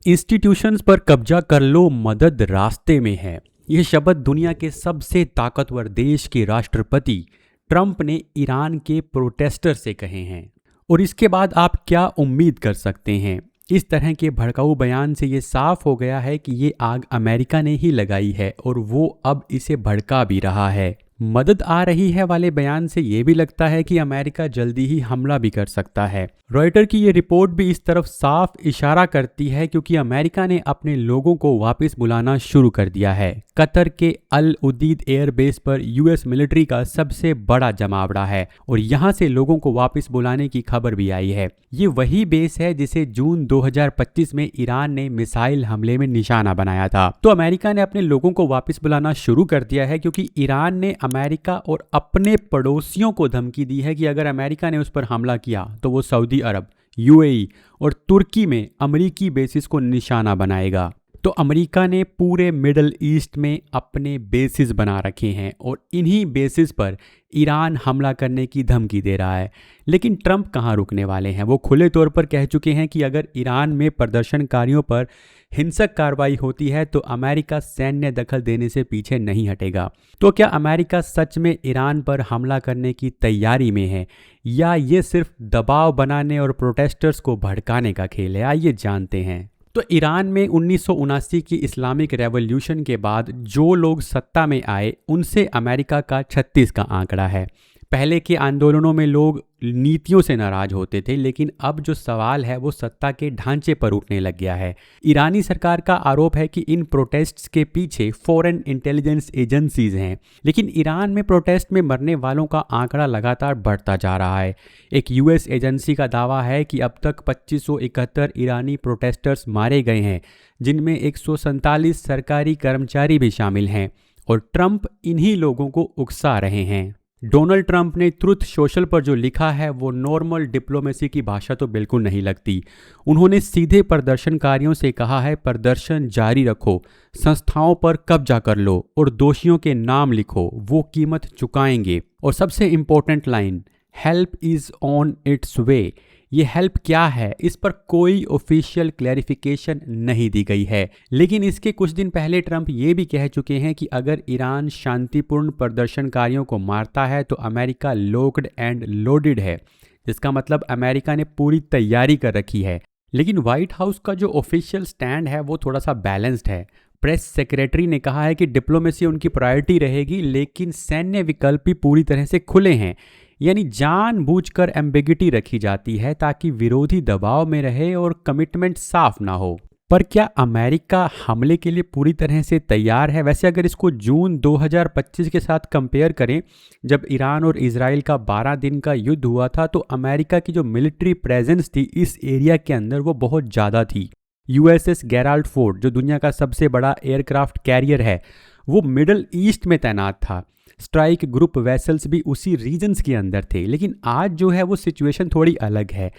Institutions पर कब्जा कर लो, मदद रास्ते में है। यह शब्द दुनिया के सबसे ताकतवर देश के राष्ट्रपति ट्रंप ने ईरान के प्रोटेस्टर से कहे हैं। और इसके बाद आप क्या उम्मीद कर सकते हैं? इस तरह के भड़काऊ बयान से ये साफ हो गया है कि ये आग अमेरिका ने ही लगाई है और वो अब इसे भड़का भी रहा है। मदद आ रही है वाले बयान से ये भी लगता है कि अमेरिका जल्दी ही हमला भी कर सकता है। रॉयटर की ये रिपोर्ट भी इस तरफ साफ इशारा करती है, क्योंकि अमेरिका ने अपने लोगों को वापस बुलाना शुरू कर दिया है। कतर के अल उदीद एयरबेस पर यूएस मिलिट्री का सबसे बड़ा जमावड़ा है और यहां से लोगों को वापस बुलाने की खबर भी आई है। ये वही बेस है जिसे जून 2025 में ईरान ने मिसाइल हमले में निशाना बनाया था। तो अमेरिका ने अपने लोगों को वापस बुलाना शुरू कर दिया है, क्योंकि ईरान ने अमेरिका और अपने पड़ोसियों को धमकी दी है कि अगर अमेरिका ने उस पर हमला किया तो वो सऊदी अरब, यूएई और तुर्की में अमेरिकी बेसिस को निशाना बनाएगा। तो अमेरिका ने पूरे मिडल ईस्ट में अपने बेसिस बना रखे हैं और इन्हीं बेसिस पर ईरान हमला करने की धमकी दे रहा है। लेकिन ट्रंप कहाँ रुकने वाले हैं? वो खुले तौर पर कह चुके हैं कि अगर ईरान में प्रदर्शनकारियों पर हिंसक कार्रवाई होती है तो अमेरिका सैन्य दखल देने से पीछे नहीं हटेगा। तो क्या अमेरिका सच में ईरान पर हमला करने की तैयारी में है, या ये सिर्फ दबाव बनाने और प्रोटेस्टर्स को भड़काने का खेल है? आइए जानते हैं। तो ईरान में 1979 की इस्लामिक रेवोल्यूशन के बाद जो लोग सत्ता में आए उनसे अमेरिका का 36 का आंकड़ा है। पहले के आंदोलनों में लोग नीतियों से नाराज होते थे, लेकिन अब जो सवाल है वो सत्ता के ढांचे पर उठने लग गया है। ईरानी सरकार का आरोप है कि इन प्रोटेस्ट्स के पीछे फॉरेन इंटेलिजेंस एजेंसीज हैं, लेकिन ईरान में प्रोटेस्ट में मरने वालों का आंकड़ा लगातार बढ़ता जा रहा है। एक यूएस एजेंसी का दावा है कि अब तक 2571 ईरानी प्रोटेस्टर्स मारे गए हैं, जिनमें 147 सरकारी कर्मचारी भी शामिल हैं, और ट्रंप इन्हीं लोगों को उकसा रहे हैं। डोनाल्ड ट्रंप ने ट्रुथ सोशल पर जो लिखा है वो नॉर्मल डिप्लोमेसी की भाषा तो बिल्कुल नहीं लगती। उन्होंने सीधे प्रदर्शनकारियों से कहा है, प्रदर्शन जारी रखो, संस्थाओं पर कब्जा कर लो और दोषियों के नाम लिखो, वो कीमत चुकाएंगे। और सबसे important line, help is on its way. ये हेल्प क्या है, इस पर कोई ऑफिशियल क्लैरिफिकेशन नहीं दी गई है। लेकिन इसके कुछ दिन पहले ट्रंप ये भी कह चुके हैं कि अगर ईरान शांतिपूर्ण प्रदर्शनकारियों को मारता है तो अमेरिका लॉक्ड एंड लोडेड है, जिसका मतलब अमेरिका ने पूरी तैयारी कर रखी है। लेकिन व्हाइट हाउस का जो ऑफिशियल स्टैंड है वो थोड़ा सा बैलेंस्ड है। प्रेस सेक्रेटरी ने कहा है कि डिप्लोमेसी उनकी प्रायोरिटी रहेगी, लेकिन सैन्य विकल्प भी पूरी तरह से खुले हैं। यानी जानबूझकर एम्बिगिटी रखी जाती है ताकि विरोधी दबाव में रहे और कमिटमेंट साफ ना हो। पर क्या अमेरिका हमले के लिए पूरी तरह से तैयार है? वैसे अगर इसको जून 2025 के साथ कंपेयर करें, जब ईरान और इजराइल का 12 दिन का युद्ध हुआ था, तो अमेरिका की जो मिलिट्री प्रेजेंस थी इस एरिया के अंदर वो बहुत ज़्यादा थी। यूएसएस गेराल्ड फोर्ड, जो दुनिया का सबसे बड़ा एयरक्राफ्ट कैरियर है, वो मिडल ईस्ट में तैनात था। स्ट्राइक ग्रुप वेसल्स भी उसी रीजन्स के अंदर थे। लेकिन आज जो है वो सिचुएशन थोड़ी अलग है।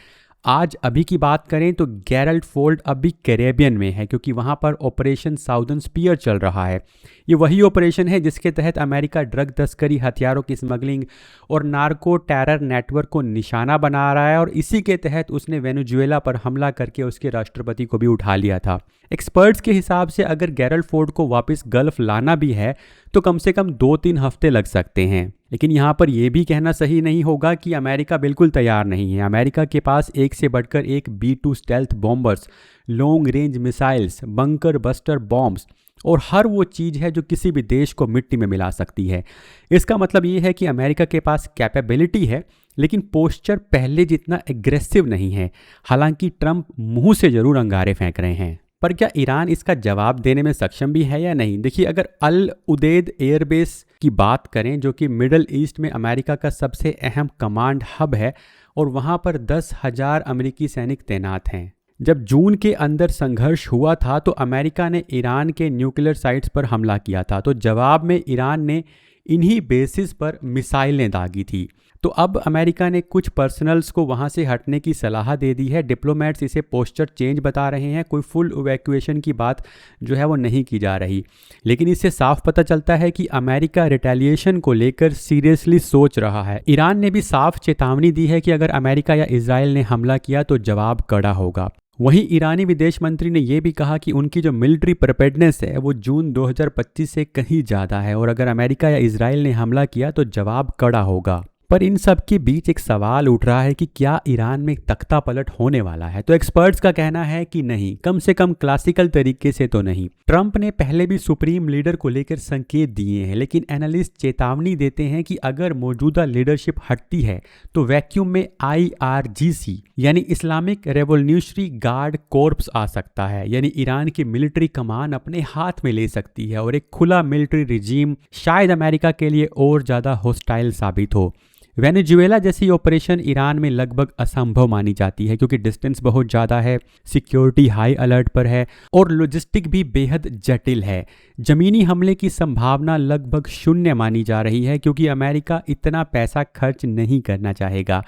आज अभी की बात करें तो गेराल्ड फोर्ड अभी कैरेबियन में है, क्योंकि वहाँ पर ऑपरेशन साउदर्न स्पीयर चल रहा है। ये वही ऑपरेशन है जिसके तहत अमेरिका ड्रग तस्करी, हथियारों की स्मगलिंग और नार्को टेरर नेटवर्क को निशाना बना रहा है, और इसी के तहत उसने वेनेजुएला पर हमला करके उसके राष्ट्रपति को भी उठा लिया था। एक्सपर्ट्स के हिसाब से अगर गेराल्ड फोर्ड को वापस गल्फ लाना भी है तो कम से कम 2-3 हफ्ते लग सकते हैं। लेकिन यहाँ पर यह भी कहना सही नहीं होगा कि अमेरिका बिल्कुल तैयार नहीं है। अमेरिका के पास एक से बढ़कर एक B-2 stealth bombers, long range missiles, bunker buster bombs और हर वो चीज़ है जो किसी भी देश को मिट्टी में मिला सकती है। इसका मतलब ये है कि अमेरिका के पास कैपेबिलिटी है, लेकिन पोस्चर पहले जितना एग्रेसिव नहीं है। हालांकि ट्रंप मुंह से जरूर अंगारे फेंक रहे हैं, पर क्या ईरान इसका जवाब देने में सक्षम भी है या नहीं? देखिए, अगर अल उदेद एयरबेस की बात करें, जो कि मिडल ईस्ट में अमेरिका का सबसे अहम कमांड हब है और वहाँ पर 10,000 अमेरिकी सैनिक तैनात हैं। जब जून के अंदर संघर्ष हुआ था तो अमेरिका ने ईरान के न्यूक्लियर साइट्स पर हमला किया था, तो जवाब में ईरान ने इन्हीं बेसिस पर मिसाइलें दागी थी। तो अब अमेरिका ने कुछ पर्सनल्स को वहां से हटने की सलाह दे दी है। डिप्लोमेट्स इसे पोस्चर चेंज बता रहे हैं, कोई फुल इवैक्यूएशन की बात जो है वो नहीं की जा रही। लेकिन इससे साफ पता चलता है कि अमेरिका रिटेलिएशन को लेकर सीरियसली सोच रहा है। ईरान ने भी साफ चेतावनी दी है कि अगर अमेरिका या इजराइल ने हमला किया तो जवाब कड़ा होगा। वहीं ईरानी विदेश मंत्री ने यह भी कहा कि उनकी जो मिलिट्री प्रिपेयर्डनेस है वो जून 2025 से कहीं ज़्यादा है और अगर अमेरिका या इजराइल ने हमला किया तो जवाब कड़ा होगा। पर इन सब के बीच एक सवाल उठ रहा है कि क्या ईरान में तख्ता पलट होने वाला है। तो एक्सपर्ट्स का कहना है कि नहीं, कम से कम क्लासिकल तरीके से तो नहीं। ट्रंप ने पहले भी सुप्रीम लीडर को लेकर संकेत दिए हैं, लेकिन एनालिस्ट चेतावनी देते हैं कि अगर मौजूदा लीडरशिप हटती है तो वैक्यूम में IRGC यानी इस्लामिक रेवोल्यूशनरी गार्ड कोर्प्स आ सकता है, यानी ईरान की मिलिट्री कमान अपने हाथ में ले सकती है और एक खुला मिलिट्री रिजीम शायद अमेरिका के लिए और ज़्यादा होस्टाइल साबित हो। वेनेजुएला जैसी ऑपरेशन ईरान में लगभग असंभव मानी जाती है क्योंकि डिस्टेंस बहुत ज़्यादा है, सिक्योरिटी हाई अलर्ट पर है और लॉजिस्टिक भी बेहद जटिल है। ज़मीनी हमले की संभावना लगभग शून्य मानी जा रही है क्योंकि अमेरिका इतना पैसा खर्च नहीं करना चाहेगा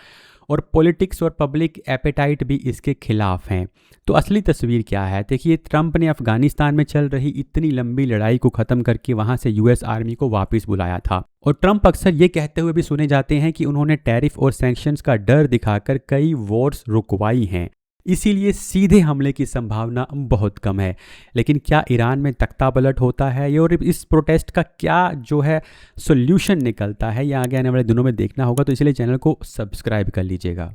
और पॉलिटिक्स और पब्लिक एपेटाइट भी इसके खिलाफ हैं। तो असली तस्वीर क्या है? देखिए, ट्रंप ने अफगानिस्तान में चल रही इतनी लंबी लड़ाई को ख़त्म करके वहाँ से US आर्मी को वापस बुलाया था और ट्रंप अक्सर ये कहते हुए भी सुने जाते हैं कि उन्होंने टैरिफ और सैंक्शंस का डर दिखाकर कई वॉर्स रुकवाई हैं, इसीलिए सीधे हमले की संभावना बहुत कम है। लेकिन क्या ईरान में तख्ता पलट होता है ये और इस प्रोटेस्ट का क्या जो है सोल्यूशन निकलता है, या आगे आने वाले दिनों में देखना होगा। तो इसलिए चैनल को सब्सक्राइब कर लीजिएगा।